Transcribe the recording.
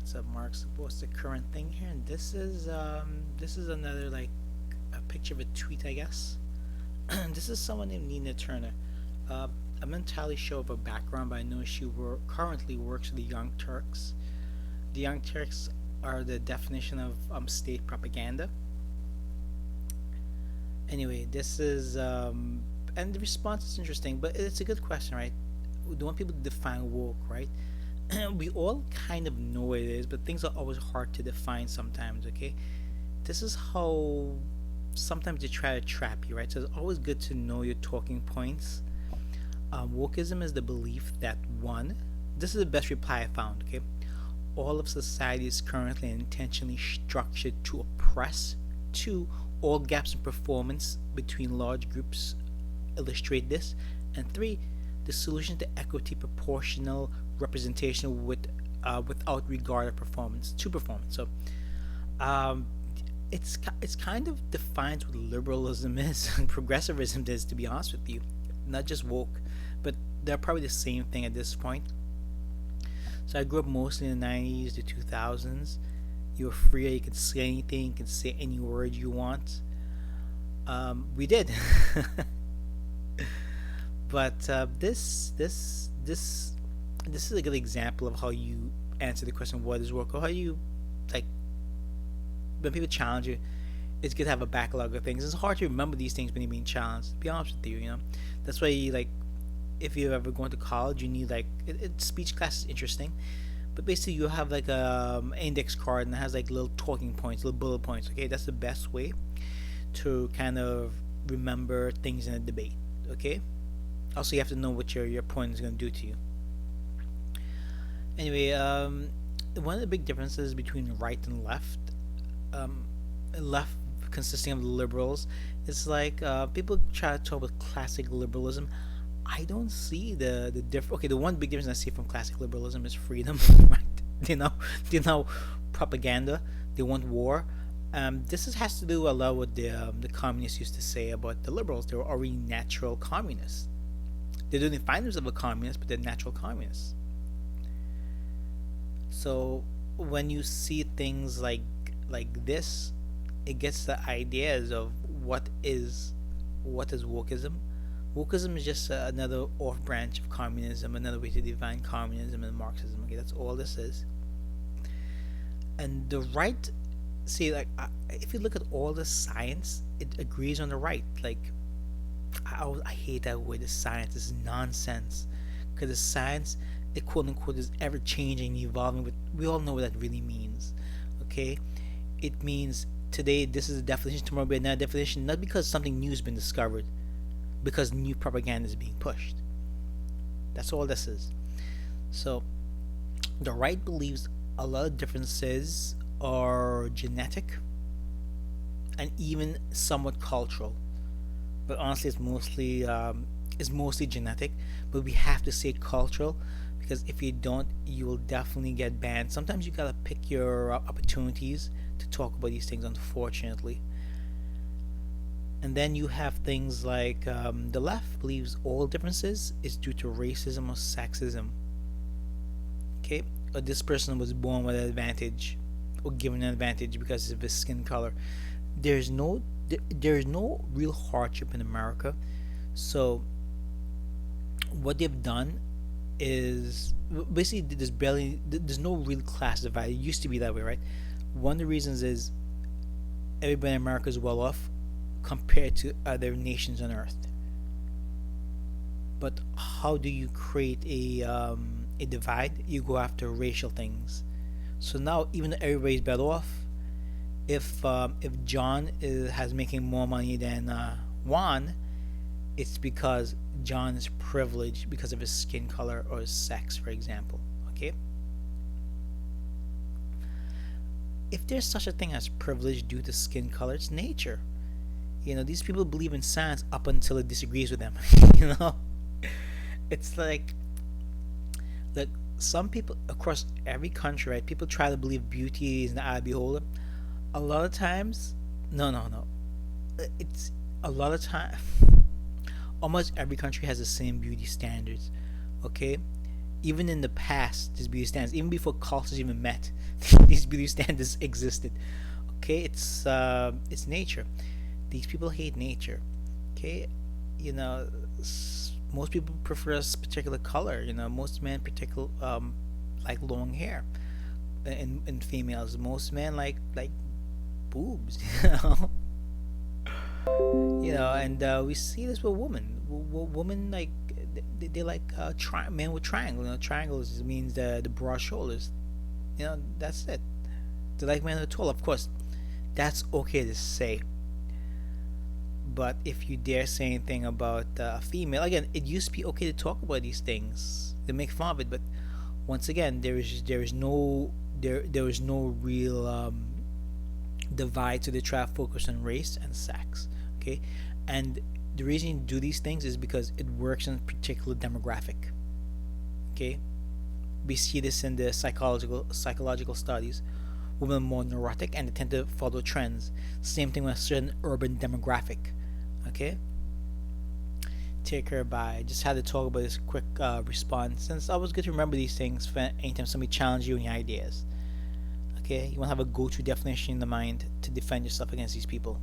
what's up, Mark? So what's the current thing here? And this is another like a picture of a tweet, I guess. This is someone named Nina Turner. Uh, I'm not entirely sure of her background, but I know currently works with the Young Turks. The Young Turks are the definition of state propaganda. Anyway, this is and the response is interesting, but it's a good question, right? We don't want people to define woke, right? We all kind of know what it is, but things are always hard to define sometimes, okay? This is how sometimes they try to trap you, right? So it's always good to know your talking points. Wokeism is the belief that one, this is the best reply I found, okay? All of society is currently and intentionally structured to oppress. Two, all gaps in performance between large groups illustrate this. And three, the solution to equity proportional representation without regard of performance to performance. So um, it's kind of defines what liberalism is and progressivism is, to be honest with you. Not just woke, but they're probably the same thing at this point. So I grew up mostly in the 90s, the 2000s. You were free, you could say anything, you could say any word you want. We did. But this is a good example of how you answer the question, what is work, or how you like when people challenge you. It's good to have a backlog of things. It's hard to remember these things when you're being challenged, to be honest with you, that's why you like, if you're ever going to college, you need like speech class is interesting, but basically you have like a index card and it has like little talking points, little bullet points. Okay, that's the best way to kind of remember things in a debate. Okay, also you have to know what your opponent is going to do to you. Anyway, one of the big differences between right and left, um, left consisting of the liberals, is like people try to talk about classic liberalism. I don't see the diff. Okay, the one big difference I see from classic liberalism is freedom, right? They know propaganda. They want war. Has to do a lot with the communists used to say about the liberals. They were already natural communists. They don't define themselves as communists, but they're natural communists. So when you see things like this, it gets the ideas of what is wokeism. Wokeism is just another off branch of communism, another way to define communism and Marxism. Okay, that's all this is. And the right, see, like if you look at all the science, it agrees on the right. Like I hate that word. The science is nonsense, because the science, it quote unquote, is ever changing, evolving. But we all know what that really means. Okay, it means today this is a definition, tomorrow will be another definition. Not because something new has been discovered, because new propaganda is being pushed. That's all this is. So the right believes a lot of differences are genetic and even somewhat cultural, but honestly, it's mostly genetic. But we have to say cultural, because if you don't, you will definitely get banned. Sometimes you gotta pick your opportunities to talk about these things, unfortunately. And then you have things like the left believes all differences is due to racism or sexism. Okay, or this person was born with an advantage or given an advantage because of his skin color. There's no real hardship in America. So what they've done is basically there's no real class divide. It used to be that way, right? One of the reasons is everybody in America is well off compared to other nations on earth. But how do you create a divide? You go after racial things. So now, even though everybody's better off, if John has making more money than Juan, it's because John is privileged because of his skin color or his sex, for example. Okay, if there's such a thing as privilege due to skin color, it's nature. These people believe in science up until it disagrees with them. you know it's like some people across every country, right? People try to believe beauty is in the eye of the beholder. A lot of times, no, no, no. It's a lot of time. Almost every country has the same beauty standards. Okay, Even in the past, these beauty standards, even before cultures even met, these beauty standards existed. Okay, it's nature. These people hate nature. Okay, you know, most people prefer a particular color. You know, most men particular like long hair. In females, most men like boobs. And we see this with women. Women like they like men with triangle. Triangles means the broad shoulders. That's it. They like men who are tall. Of course, that's okay to say. But if you dare say anything about a female, again, it used to be okay to talk about these things, to make fun of it. But once again, there is no real divide. So they try to focus on race and sex. Okay, and the reason you do these things is because it works in a particular demographic. Okay, we see this in the psychological studies. Women are more neurotic and they tend to follow trends. Same thing with a certain urban demographic. Okay, take her by. Just had to talk about this quick response, since I was good to remember these things for anytime somebody challenges you in your ideas. Okay, you want to have a go-to definition in the mind to defend yourself against these people.